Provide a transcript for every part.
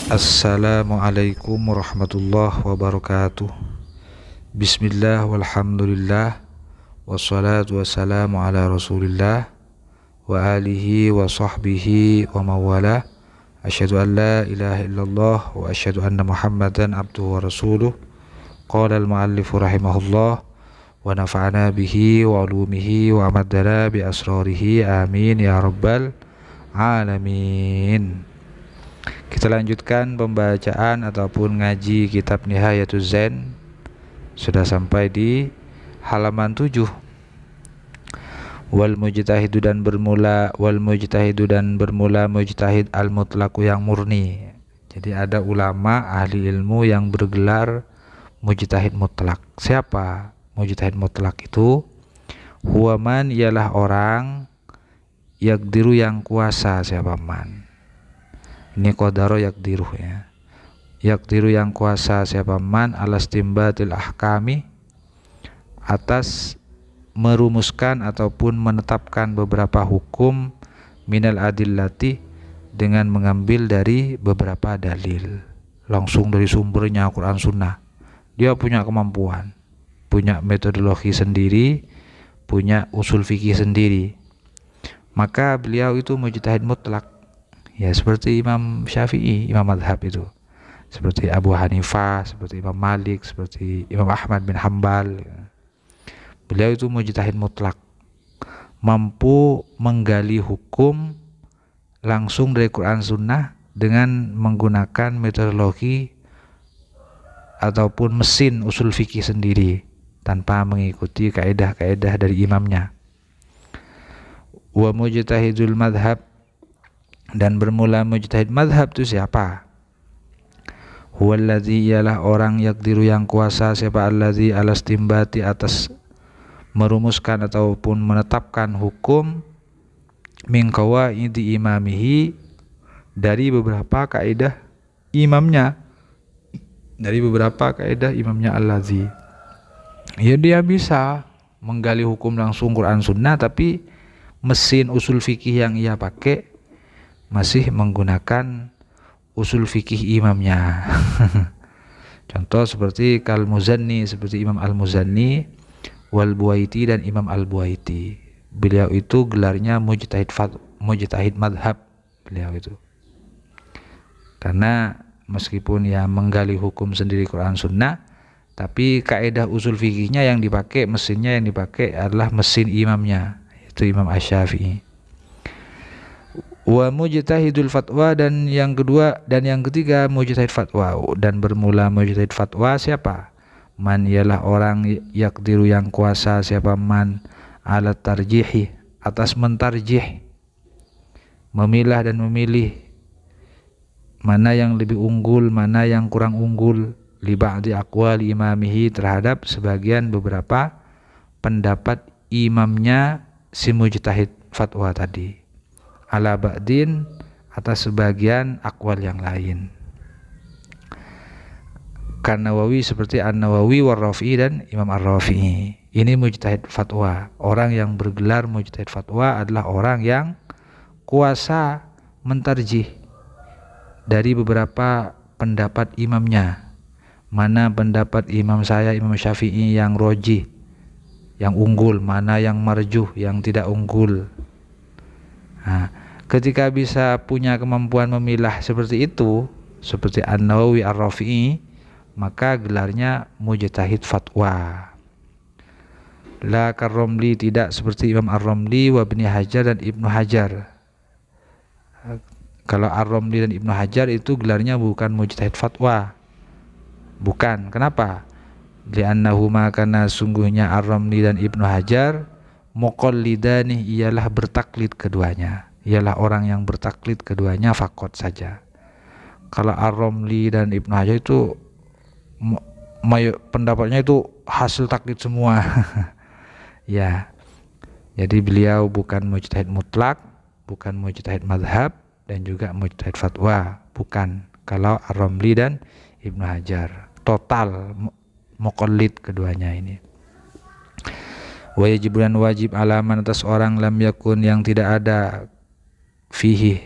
Assalamualaikum warahmatullahi wabarakatuh. Bismillah walhamdulillah wassalatu wassalamu ala rasulillah wa alihi wa sahbihi wa mawala. Asyhadu an la ilaha illallah wa asyhadu anna muhammadan abduhu wa rasuluh. Qala al-muallifu rahimahullah wa nafa'ana bihi wa ulumihi wa amaddana bi asrarihi amin ya rabbal alamin. Kita lanjutkan pembacaan ataupun ngaji kitab Nihayatuz Zain. Sudah sampai di halaman 7. Wal mujtahidu dan bermula mujtahid al mutlaqu yang murni. Jadi ada ulama ahli ilmu yang bergelar mujtahid mutlak. Siapa mujtahid mutlak itu? Huwa man, ialah orang yaqdiru yang kuasa. Siapa man? Ini qadaro yaqdiru ya. Yaqdiru yang kuasa siapa man alastimbatil ahkami, atas merumuskan ataupun menetapkan beberapa hukum minal adillati, dengan mengambil dari beberapa dalil langsung dari sumbernya Quran Sunnah. Dia punya kemampuan, punya metodologi sendiri, punya usul fikih sendiri, maka beliau itu mujtahid mutlak. Ya, seperti Imam Syafi'i, Imam Madhab itu, seperti Abu Hanifah, seperti Imam Malik, seperti Imam Ahmad bin Hambal. Beliau itu mujtahid mutlak, mampu menggali hukum langsung dari Quran Sunnah dengan menggunakan metodologi ataupun mesin usul fikih sendiri, tanpa mengikuti kaedah-kaedah dari imamnya. Wa mujtahidul madhab, dan bermula mujtahid madhab itu siapa? Huwallazi, ialah orang yaqdiru yang kuasa siapa allazi alastimbati, atas merumuskan ataupun menetapkan hukum min qawaidi imamihi, dari beberapa kaidah imamnya, allazi. Ya, dia bisa menggali hukum langsung Quran Sunnah, tapi mesin usul fikih yang ia pakai masih menggunakan usul fikih imamnya. Contoh seperti Kal-Muzanni, seperti Imam Al-Muzanni, Wal Buaiti, dan Imam Al-Buaiti. Beliau itu gelarnya mujtahid madhab beliau itu, karena meskipun ya menggali hukum sendiri Quran Sunnah, tapi kaidah usul fikihnya yang dipakai, mesinnya yang dipakai adalah mesin imamnya, itu Imam Asy-Syafi'i. Wa mujtahidul fatwa, dan yang kedua dan yang ketiga mujtahid fatwa. Dan bermula mujtahid fatwa siapa? Man, ialah orang yaqdiru yang kuasa siapa man ala tarjihi, atas mentarjih, memilah dan memilih mana yang lebih unggul, mana yang kurang unggul, li ba'di aqwali imamihi, terhadap sebagian beberapa pendapat imamnya si mujtahid fatwa tadi, ala ba'din, atas sebagian akwal yang lain. Kan Nawawi, seperti An-Nawawi war Rafi'i, dan Imam Ar-Rafi'i. Ini mujtahid fatwa. Orang yang bergelar mujtahid fatwa adalah orang yang kuasa mentarjih dari beberapa pendapat imamnya. Mana pendapat imam saya, Imam Syafi'i, yang rojih, yang unggul, mana yang marjuh, yang tidak unggul. Nah, ketika bisa punya kemampuan memilah seperti itu, seperti An-Nawawi Ar-Rafi'i, maka gelarnya mujtahid fatwa. La Ar-Ramli, tidak seperti Imam Ar-Ramli wa Ibnu Hajar dan Ibnu Hajar. Kalau Ar-Ramli dan Ibnu Hajar itu gelarnya bukan mujtahid fatwa. Bukan. Kenapa? Li'annahuma, karena sungguhnya Ar-Ramli dan Ibnu Hajar muqallidani, ialah bertaklid keduanya, ialah orang yang bertaklid keduanya fakot saja. Kalau Ar-Ramli dan Ibnu Hajar itu pendapatnya itu hasil taklid semua. Ya, jadi beliau bukan mujtahid mutlak, bukan mujtahid madhab, dan juga mujtahid fatwa, bukan. Kalau Ar-Ramli dan Ibnu Hajar total muqallid keduanya ini. Wajibulan, wajib alaman atas orang lam yakun, yang tidak ada fihi,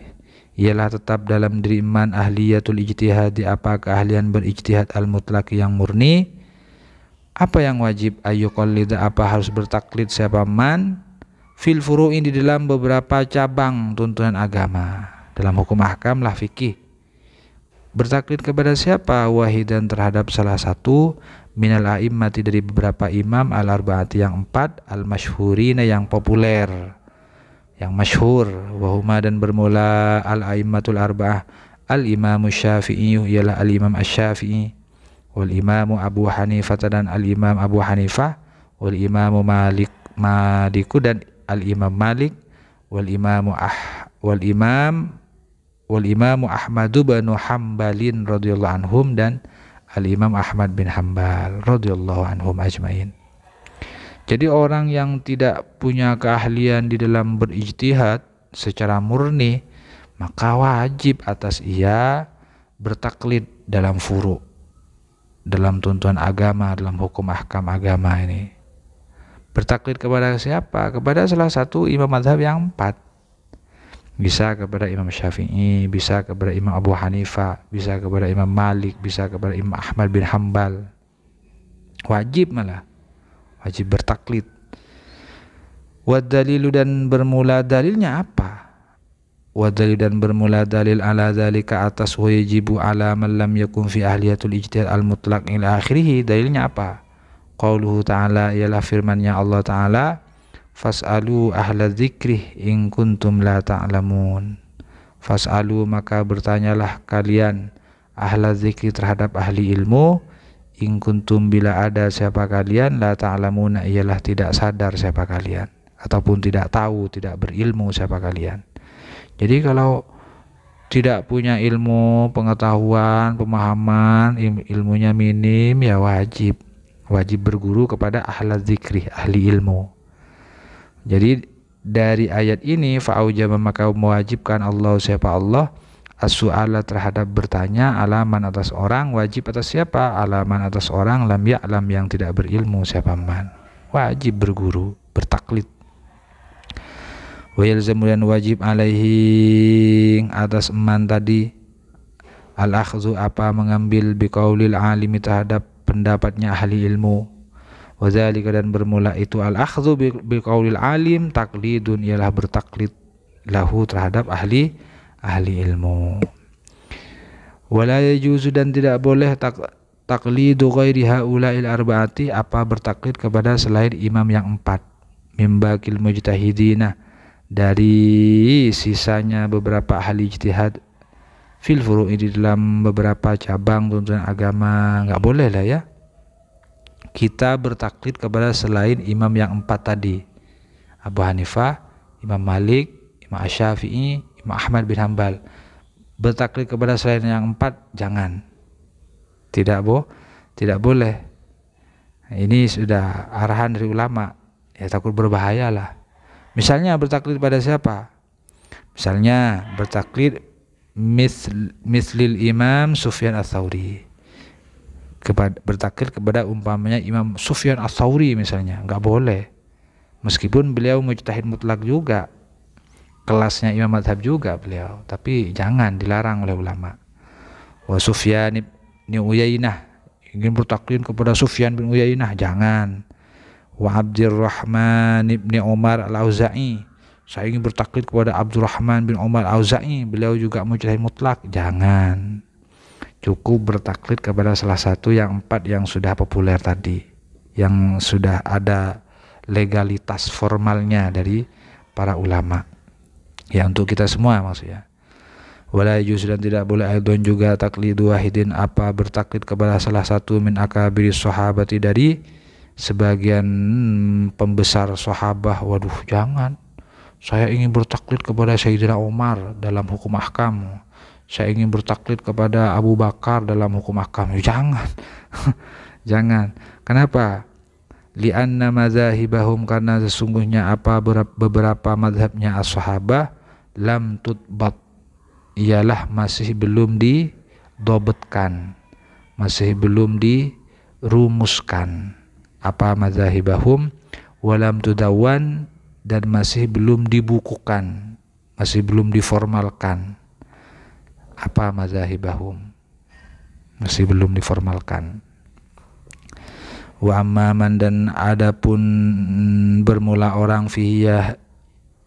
ialah tetap dalam diri man ahliyatul ijtihad, apa keahlian berijtihad al-mutlaq yang murni. Apa yang wajib? Ayyuqallida, apa harus bertaklid siapa man fil furu'in, di dalam beberapa cabang tuntunan agama. Dalam hukum ahkam lah fikih. Bertaklid kepada siapa? Wahidan, terhadap salah satu, minal a'immati, dari beberapa imam, al-arba'ati yang 4, al-masyhurina yang populer, yang masyhur, wahuma dan bermula al-a'immatul arba'ah, al-imamu syafi'i, ialah al-imam asy-syafi'i, wal imamu Abu Hanifah dan al-imam Abu Hanifah, wal imamu Maliku dan al-imam Malik, wal imamu Ahmad bin Hambalin radhiyallahu anhum, dan al-imam Ahmad bin Hambal radhiyallahu anhum ajmain. Jadi orang yang tidak punya keahlian di dalam berijtihad secara murni, maka wajib atas ia bertaklid dalam furu', dalam tuntunan agama, dalam hukum ahkam agama ini. Bertaklid kepada siapa? Kepada salah satu imam mazhab yang 4. Bisa kepada Imam Syafi'i, bisa kepada Imam Abu Hanifah, bisa kepada Imam Malik, bisa kepada Imam Ahmad bin Hambal. Wajib, malah wajib bertaklid. Wadalilu, dan bermula dalilnya apa? Wadalil, dan bermula dalil ala dzalika atas wajibu ala man lam yakun fi ahliyatul ijtihad al-mutlaq ila akhirih. Dalilnya apa? Qauluhu ta'ala, ialah firman-Nya Allah Ta'ala, fas'alu ahla dzikri in kuntum la ta'lamun. Fas'alu, maka bertanyalah kalian, ahla dzikri, terhadap ahli ilmu, in kuntum, bila ada siapa kalian, la ta'lamun, ialah tidak sadar siapa kalian, ataupun tidak tahu, tidak berilmu siapa kalian. Jadi kalau tidak punya ilmu, pengetahuan, pemahaman, ilmunya minim, ya wajib berguru kepada ahla dzikri, ahli ilmu. Jadi dari ayat ini, fa'aujaba, maka mewajibkan Allah, siapa Allah, as-su'ala, terhadap bertanya, alaman, atas orang. Wajib atas siapa? Alaman, atas orang, lam ya'lam, yang tidak berilmu siapa man. Wajib berguru, bertaklid. Wa yalzamu, dan wajib alaihi, atas man tadi, al-akhdhu, apa mengambil, biqaulil alimi, terhadap pendapatnya ahli ilmu. Wadzalika, dan bermula itu al-akhdhu biqaulil alim, taklidun, ialah bertaklid, lahu, terhadap ahli ilmu. Wala yajuzu, dan tidak boleh taklidu ghairi haula'il arba'ati, apa bertaklid kepada selain imam yang 4, mimbakil mujtahidina, dari sisanya beberapa ahli ijtihad, fil furu'i, di dalam beberapa cabang tuntunan agama. Enggak boleh lah ya kita bertaklid kepada selain imam yang 4 tadi, Abu Hanifah, Imam Malik, Imam Asy-Syafi'i, Imam Ahmad bin Hambal. Bertaklid kepada selain yang 4 jangan, tidak boleh. Ini sudah arahan dari ulama, ya takut berbahaya lah. Misalnya bertaklid pada siapa? Misalnya bertaklid mislil Imam Sufyan ats-Tsauri, bertaklid kepada umpamanya Imam Sufyan ats-Tsauri misalnya, enggak boleh. Meskipun beliau mujtahid mutlak juga, kelasnya imam mazhab juga beliau, tapi jangan, dilarang oleh ulama. Wa Sufyan bin Uyainah, ingin bertaklid kepada Sufyan bin Uyainah, jangan. Wa Abdurrahman bin Umar al-Auza'i, saya ingin bertaklid kepada Abdurrahman bin Umar al-Auza'i, beliau juga mujtahid mutlak, jangan. Cukup bertaklid kepada salah satu yang 4 yang sudah populer tadi, yang sudah ada legalitas formalnya dari para ulama, ya untuk kita semua maksudnya. Wala yujuz, dan tidak boleh aidon juga taklidu wahidin, apa bertaklid kepada salah satu min akabiris sahabati, dari sebagian pembesar sahabah. Waduh, jangan, saya ingin bertaklid kepada Sayyidina Umar dalam hukum ahkam, saya ingin bertaklid kepada Abu Bakar dalam hukum ahkam. Jangan. Jangan. Kenapa? Li'anna madzahibahum, karena sesungguhnya apa beberapa madhabnya as-sahabah, lam tutbat, ialah masih belum didobetkan, masih belum dirumuskan. Apa madzahibahum, walam tudawan, dan masih belum dibukukan, masih belum diformalkan. apa mazahibahum, masih belum diformalkan. Wa amman, dan adapun bermula orang fihi,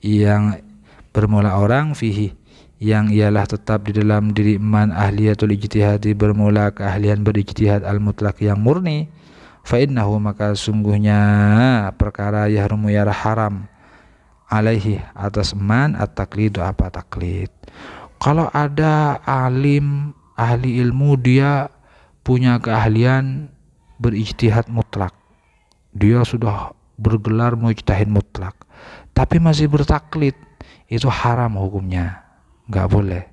yang bermula orang fihi, yang ialah tetap di dalam diri man ahliyatul ijtihadi, bermula keahlian berijtihad al mutlak yang murni, fa innahu, maka sungguhnya perkara yahrumu haram alaihi atas man at-taqlid, apa taklid. Kalau ada alim ahli ilmu, dia punya keahlian berijtihad mutlak, dia sudah bergelar mujtahid mutlak, tapi masih bertaklid, itu haram hukumnya, nggak boleh.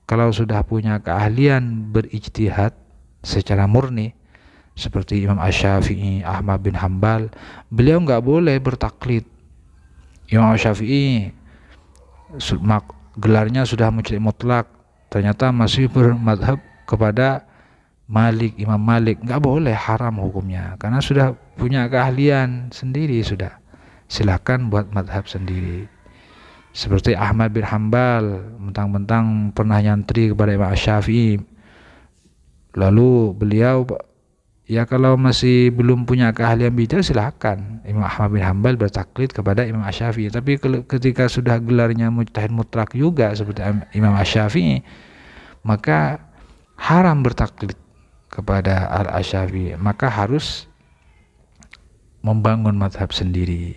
Kalau sudah punya keahlian berijtihad secara murni seperti Imam Asy-Syafi'i, Ahmad bin Hambal, beliau nggak boleh bertaklid. Imam Asy-Syafi'i gelarnya sudah mujtahid mutlak, ternyata masih bermadhab kepada Malik, Imam Malik, nggak boleh, haram hukumnya, karena sudah punya keahlian sendiri, sudah. Silakan buat madhab sendiri. Seperti Ahmad bin Hambal, mentang-mentang pernah nyantri kepada Imam Asy-Syafi'i, lalu beliau, ya kalau masih belum punya keahlian bicara, silakan Imam Ahmad bin Hambal bertaklid kepada Imam Asy-Syafi'i. Tapi ketika sudah gelarnya mujtahid mutlak juga seperti Imam Asy-Syafi'i, maka haram bertaklid kepada Al-Asy-Syafi'i, maka harus membangun madhab sendiri,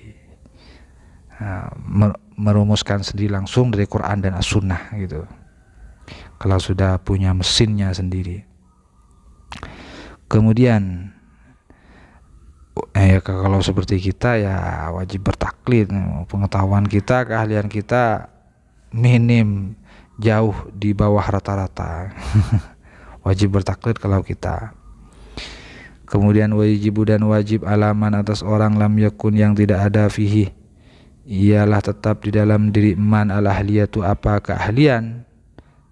merumuskan sendiri langsung dari Quran dan As-Sunnah gitu, kalau sudah punya mesinnya sendiri. Kemudian ya kalau seperti kita ya wajib bertaklid, pengetahuan kita, keahlian kita minim, jauh di bawah rata-rata. Wajib bertaklid kalau kita. Kemudian wajibu, dan wajib alaman atas orang lam yakun, yang tidak ada fihi, ialah tetap di dalam diri man al ahliyatu, apa keahlian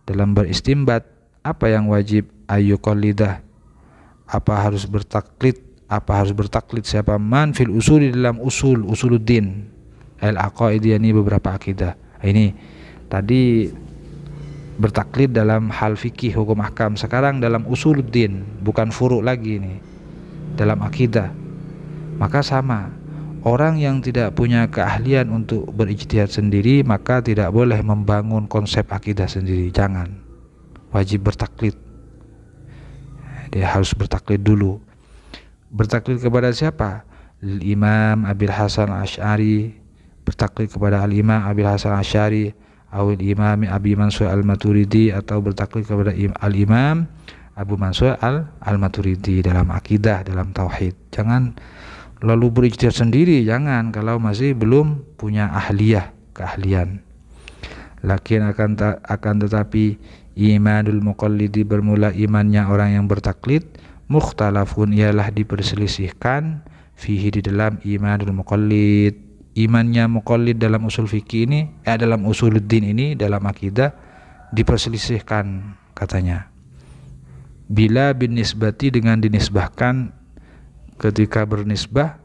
dalam beristimbat. Apa yang wajib? Ayyuqallidah, apa harus bertaklid siapa man fil usul, di dalam usuluddin al aqaid, ini beberapa akidah. Ini tadi bertaklid dalam hal fikih hukum ahkam, sekarang dalam usuluddin, bukan furu' lagi ini, dalam akidah. Maka sama, orang yang tidak punya keahlian untuk berijtihad sendiri, maka tidak boleh membangun konsep akidah sendiri, jangan. Wajib bertaklid, dia harus bertaklid dulu. Bertaklid kepada siapa? Imam Abil Hasan Asy'ari, bertaklid kepada Al-Imam Abil Hasan Asy'ari, awil Imam Abi Mansur Al-Maturidi, atau bertaklid kepada Al-Imam Abu Mansur Al-Maturidi dalam akidah, dalam tauhid. Jangan lalu berijtihad sendiri, jangan, kalau masih belum punya keahlian. Lakin akan tetapi imanul muqallidi, bermula imannya orang yang bertaklid, mukhtalafun, ialah diperselisihkan, fihi, di dalam imanul muqallid. Imannya muqallid dalam usul fikih ini, dalam usuluddin ini, dalam akidah, diperselisihkan katanya. Bila bin nisbati, dengan dinisbahkan, ketika bernisbah,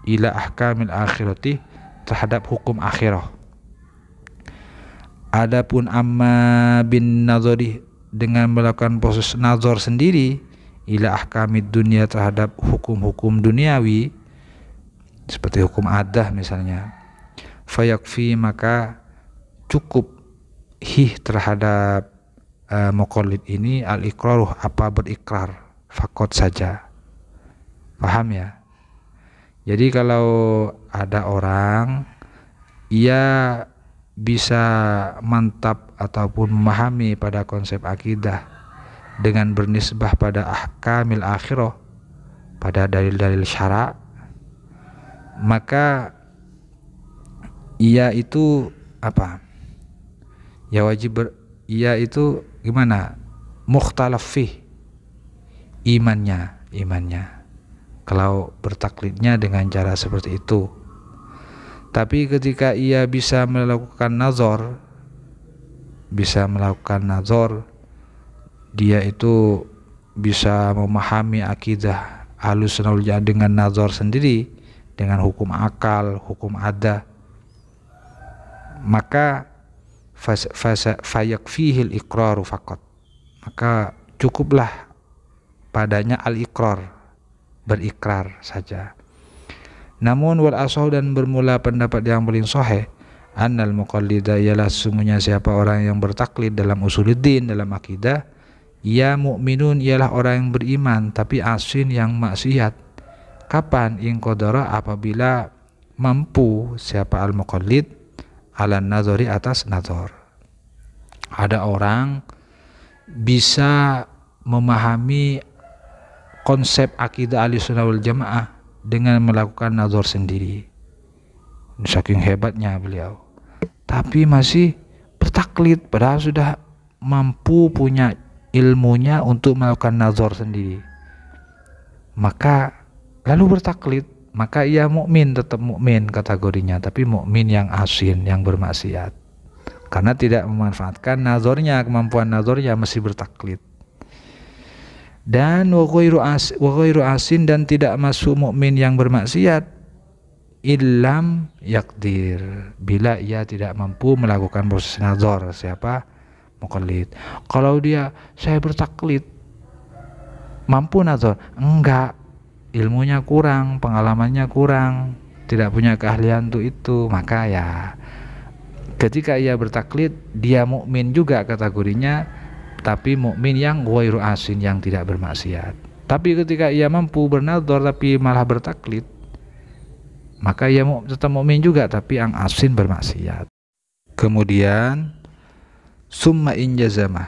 ila ahkamil akhirati, terhadap hukum akhirah. Adapun amma bin nazari, dengan melakukan proses nazar sendiri, ila ahkamid dunia, terhadap hukum-hukum duniawi, seperti hukum adah misalnya, fayakfi, maka cukup terhadap muqallid ini al-iqraruh, apa berikrar, fakot saja. Paham ya? Jadi kalau ada orang, ia bisa mantap ataupun memahami pada konsep akidah dengan bernisbah pada ahkamil akhirah, pada dalil-dalil syara', maka ia itu apa? Ya wajib ia itu gimana? Mukhtalaf fih, imannya. Kalau bertaklidnya dengan cara seperti itu. Tapi ketika ia bisa melakukan nazar, dia itu bisa memahami akidah Ahlussunnah wal Jamaah dengan nazar sendiri, dengan hukum akal, hukum adah, maka fayakfihil iqraru faqat, maka cukuplah padanya al-iqrar, berikrar saja. Namun wal asah, dan bermula pendapat yang paling sahih, annal muqallida, ialah sesungguhnya siapa orang yang bertaklid dalam usuluddin, dalam akidah, ya mukminun, ialah orang yang beriman tapi asin yang maksiat. Kapan? In qadara, apabila mampu siapa al-muqallid ala nazari, atas nazar. Ada orang bisa memahami konsep akidah Ahlussunnah wal Jamaah dengan melakukan nazar sendiri, saking hebatnya beliau, tapi masih bertaklid padahal sudah mampu, punya ilmunya untuk melakukan nazar sendiri. Maka lalu bertaklid, maka ia mukmin, tetap mukmin kategorinya, tapi mukmin yang asin, yang bermaksiat, karena tidak memanfaatkan nazarnya, kemampuan nazarnya, masih bertaklid. Dan wa ghairu asin, dan tidak masuk mukmin yang bermaksiat, illam yakdir, bila ia tidak mampu melakukan proses nazar, siapa muqallid. Kalau dia, saya bertaklid, mampu nazar? Enggak, ilmunya kurang, pengalamannya kurang, tidak punya keahlian untuk itu. Maka ya ketika ia bertaklid, dia mukmin juga kategorinya, tapi mukmin yang ghairu asin, yang tidak bermaksiat. Tapi ketika ia mampu bernazar tapi malah bertaklid, maka ia tetap mukmin juga, tapi yang asin, bermaksiat. Kemudian summa in jazama,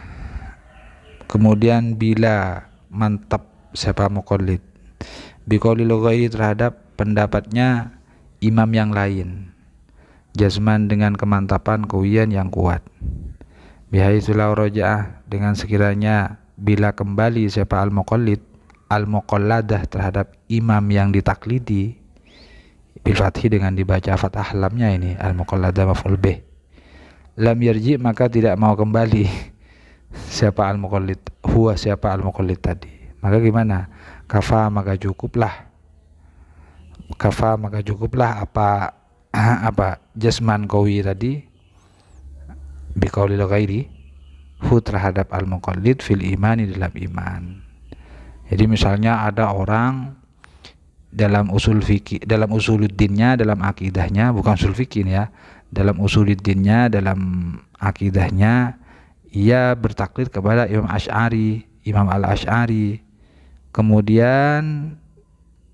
kemudian bila mantap siapa muqallid biqaulil ghairi, terhadap pendapatnya imam yang lain, jazman, dengan kemantapan, qawiyan, yang kuat, bihaitsu law raja'ah, dengan sekiranya bila kembali siapa al-muqallid al-muqalladah terhadap imam yang ditaklidi, bil fathi, dengan dibaca fathah lamnya ini, al-muqalladah maf'ul bih, lam yarji, maka tidak mau kembali siapa al-muqallid, huwa siapa al-muqallid tadi. Maka gimana? Kafa, maka cukuplah, kafa, maka cukuplah apa jasman qawi tadi, biqaulil ghairi, hu, terhadap al-muqallid, fil imani, dalam iman. Jadi misalnya ada orang dalam usul fikih, dalam usuluddinnya, dalam akidahnya, bukan usul fikih ya, dalam usuluddinnya, dalam akidahnya, ia bertaklid kepada Imam Al-Asy'ari, kemudian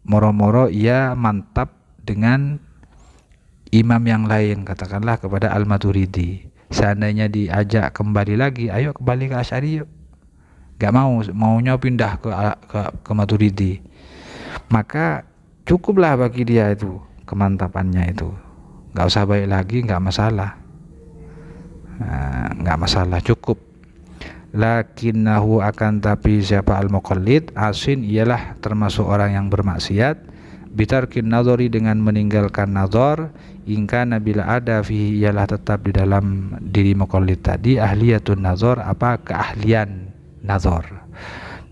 moro-moro ia mantap dengan imam yang lain, katakanlah kepada Al-Maturidi. Seandainya diajak kembali lagi, ayo kembali ke Asy'ari yuk, gak mau, maunya pindah ke Maturidi, maka cukuplah bagi dia itu kemantapannya itu, gak usah baik lagi, gak masalah, gak masalah, cukup. Lakinnahu, akan tapi siapa al-muqallid asin, ialah termasuk orang yang bermaksiat, bitarkin nadhari, dengan meninggalkan nazar, ingka nabila ada fihi, ialah tetap di dalam diri muqallid tadi, ahliyatun nazar, apa keahlian nazar.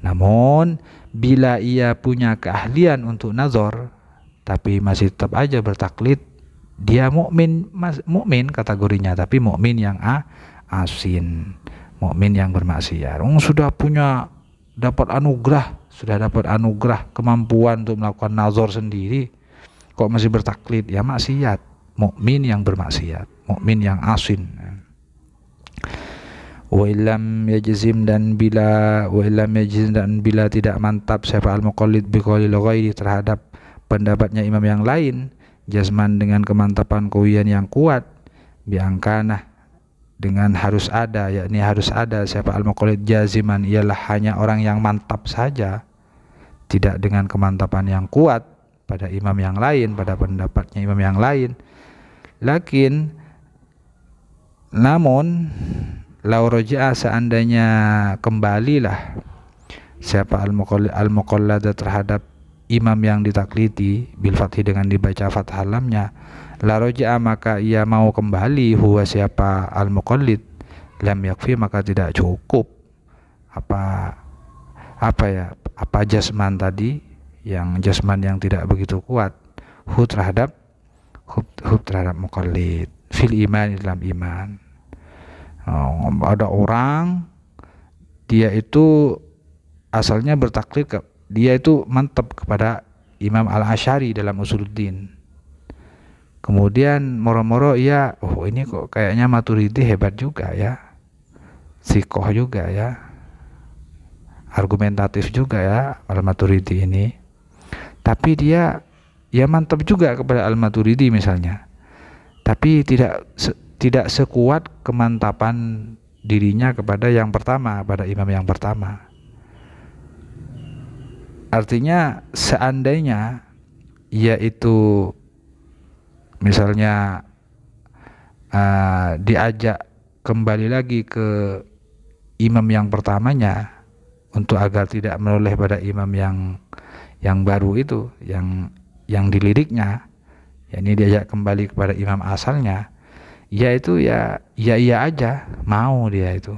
Namun bila ia punya keahlian untuk nazar tapi masih tetap aja bertaklid, dia mukmin kategorinya, tapi mukmin yang asin, mukmin yang bermaksiat. Sudah dapat anugerah kemampuan untuk melakukan nazar sendiri, kok masih bertaklid, ya maksiat, mukmin yang bermaksiat, mukmin yang asin. Wa illam yajzim, dan bila tidak mantap siapa al-muqallid biqaulil ghairi, terhadap pendapatnya imam yang lain, jazman, dengan kemantapan qawiyan, yang kuat, biangkanah, dengan harus ada, yakni harus ada siapa al-muqallid jaziman, ialah hanya orang yang mantap saja, tidak dengan kemantapan yang kuat pada imam yang lain, pada pendapatnya imam yang lain. Namun lau roja'a, seandainya kembalilah siapa al-muqallada terhadap imam yang ditaklidi, bil fathi, dengan dibaca fathah lamnya, la roja'a, maka ia mau kembali, huwa siapa al-muqallid, lam yakfi, maka tidak cukup apa jasman tadi, yang jasman yang tidak begitu kuat, hu terhadap muqallid, fil iman, dalam iman. Ada orang dia itu asalnya bertaklid dia itu mantap kepada Imam Al-Asy'ari dalam Usuluddin. Kemudian moro-moro ia, oh ini kok kayaknya Maturidi hebat juga ya, sikoh juga ya, argumentatif juga ya Al-Maturidi ini. Tapi dia ya mantap juga kepada Al-Maturidi misalnya. Tapi tidak sekuat kemantapan dirinya kepada yang pertama, pada imam yang pertama. Artinya seandainya yaitu misalnya diajak kembali lagi ke imam yang pertamanya untuk agar tidak menoleh pada imam yang baru itu, yang diliriknya, yakni diajak kembali kepada imam asalnya, yaitu ya iya aja mau dia itu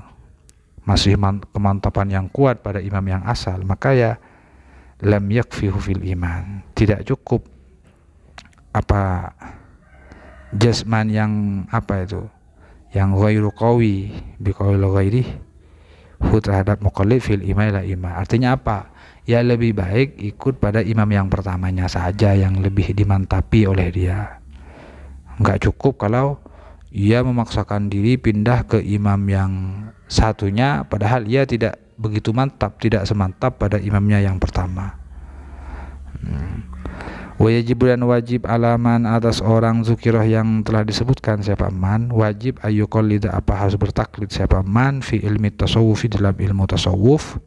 masih kemantapan yang kuat pada imam yang asal, maka ya lam yakfihu fil iman, tidak cukup jasman yang yang ghairu qawi biqaul ghairi hu terhadap muqallid fil iman la iman. Artinya apa? Ya lebih baik ikut pada imam yang pertamanya saja yang lebih dimantapi oleh dia. Enggak cukup kalau ia memaksakan diri pindah ke imam yang satunya padahal ia tidak begitu mantap, tidak semantap pada imamnya yang pertama. Wajib dan wajib alaman atas orang zukirah yang telah disebutkan siapa man, wajib ayyuqallida apa harus bertaklid siapa man fi ilmi tasawuf, dalam ilmu tasawuf.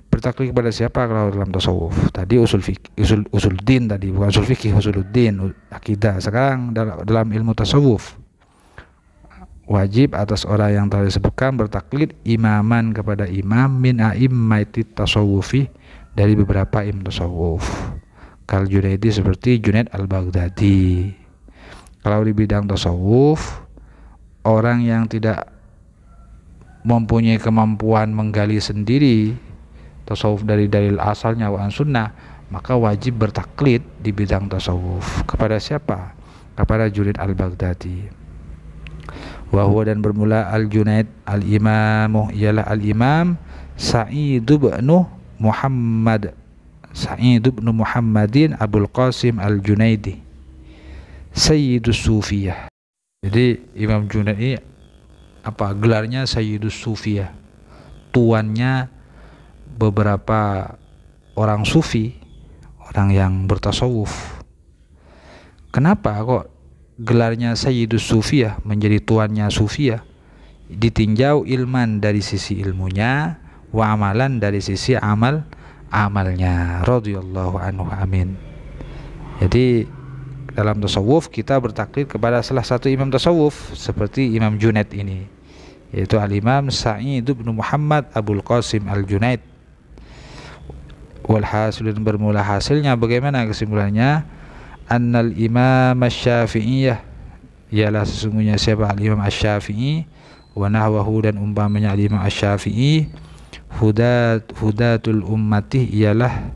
Bertaklid kepada siapa kalau dalam tasawuf? Tadi usuluddin tadi, bukan usul fikih, usuluddin akidah. Sekarang dalam ilmu tasawuf wajib atas orang yang telah disebutkan bertaklid imaman kepada imam min a'immatit tasawufi, dari beberapa imam tasawuf. Kal Junaidi seperti Junaid Al-Baghdadi. Kalau di bidang tasawuf, orang yang tidak mempunyai kemampuan menggali sendiri tasawuf dari dalil asalnya wa sunnah, maka wajib bertaklid di bidang tasawuf kepada siapa? Kepada Junaid Al-Baghdadi. Wahwa dan bermula Al-Junaid Al-Imamu ialah Al-Imam Sa'id bin Muhammadin Abul Qasim Al-Junaidi Sayyidus Sufiyah. Jadi Imam Junaid ini gelarnya Sayyidus Sufiyah, tuannya beberapa orang sufi, orang yang bertasawuf. Kenapa kok gelarnya Sayyidus Sufiyah, menjadi tuannya Sufiyah? Ditinjau ilman dari sisi ilmunya, wa amalan dari sisi amalnya, radhiyallahu anhu, amin. Jadi dalam tasawuf kita bertaklid kepada salah satu imam tasawuf seperti Imam Junaid ini, yaitu Al-Imam Sa'id bin Muhammad Abul Qasim Al-Junaid. Walhasil, dan bermula hasilnya bagaimana kesimpulannya? Annal Imam Asy-Syafi'iyah, ialah sesungguhnya siapa Al-Imam Asy-Syafi'i, wa nahwahu dan umpamanya Al-Imam Asy-Syafi'i, hudatul ummati, ialah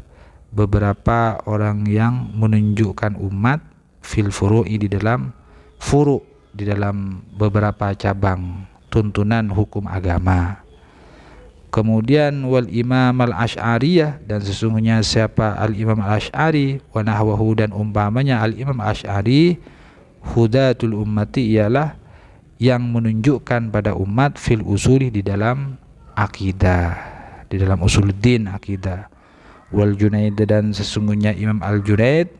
beberapa orang yang menunjukkan umat fil furu'i, di dalam furu', di dalam beberapa cabang tuntunan hukum agama. Kemudian wal Imam Al-Asy'ariyah, dan sesungguhnya siapa Al-Imam Al-Asy'ari, wa nahwahu dan umpamanya Al-Imam Al-Asy'ari, hudatul ummati, ialah yang menunjukkan pada umat fil usuli, di dalam akidah, di dalam usuluddin akidah. Wal Junaid, dan sesungguhnya Imam Al-Junaid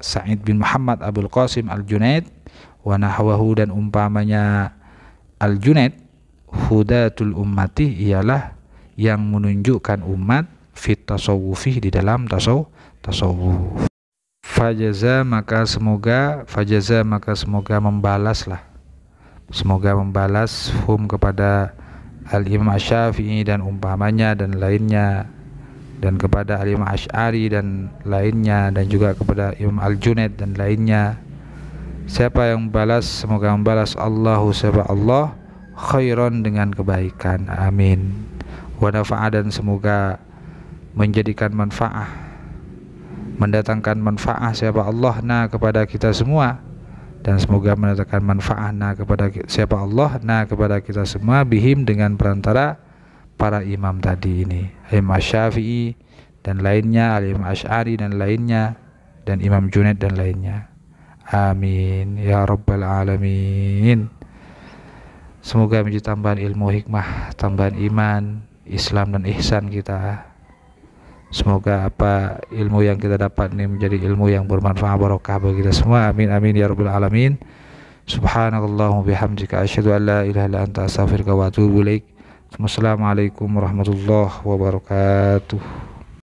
Sa'id bin Muhammad Abul Qasim Al-Junaid, wa nahwahu dan umpamanya Al-Junaid, hudatul ummati, ialah yang menunjukkan umat fit tasawufi, di dalam tasawuf. Fajaza maka semoga membalaslah, semoga membalas hum kepada Al-Imam Asy-Syafi'i dan umpamanya dan lainnya, dan kepada Al-Imam Asy'ari dan lainnya, dan juga kepada Imam Al-Junaid dan lainnya. Siapa yang membalas? Semoga membalas Allahu, siapa Allah, khairan, dengan kebaikan, amin. Wa nafa'a, dan semoga menjadikan mendatangkan manfaat siapa Allah kepada kita semua, dan semoga mendatangkan manfaatna kepada siapa Allah, kepada kita semua, bihim dengan perantara para imam tadi ini, Imam Syafi'i dan lainnya, Imam Asy'ari dan lainnya, dan Imam Junaid dan lainnya. Amin ya rabbal alamin. Semoga menjadi tambahan ilmu, hikmah, tambahan iman, Islam dan ihsan kita. Semoga apa ilmu yang kita dapat ini menjadi ilmu yang bermanfaat, barokah bagi kita semua. Amin amin ya rabbal alamin. Subhanakallahumma bihamdika asyhadu an la ilaha illa anta astaghfiruka wa atubu ilaik. Wassalamualaikum warahmatullahi wabarakatuh.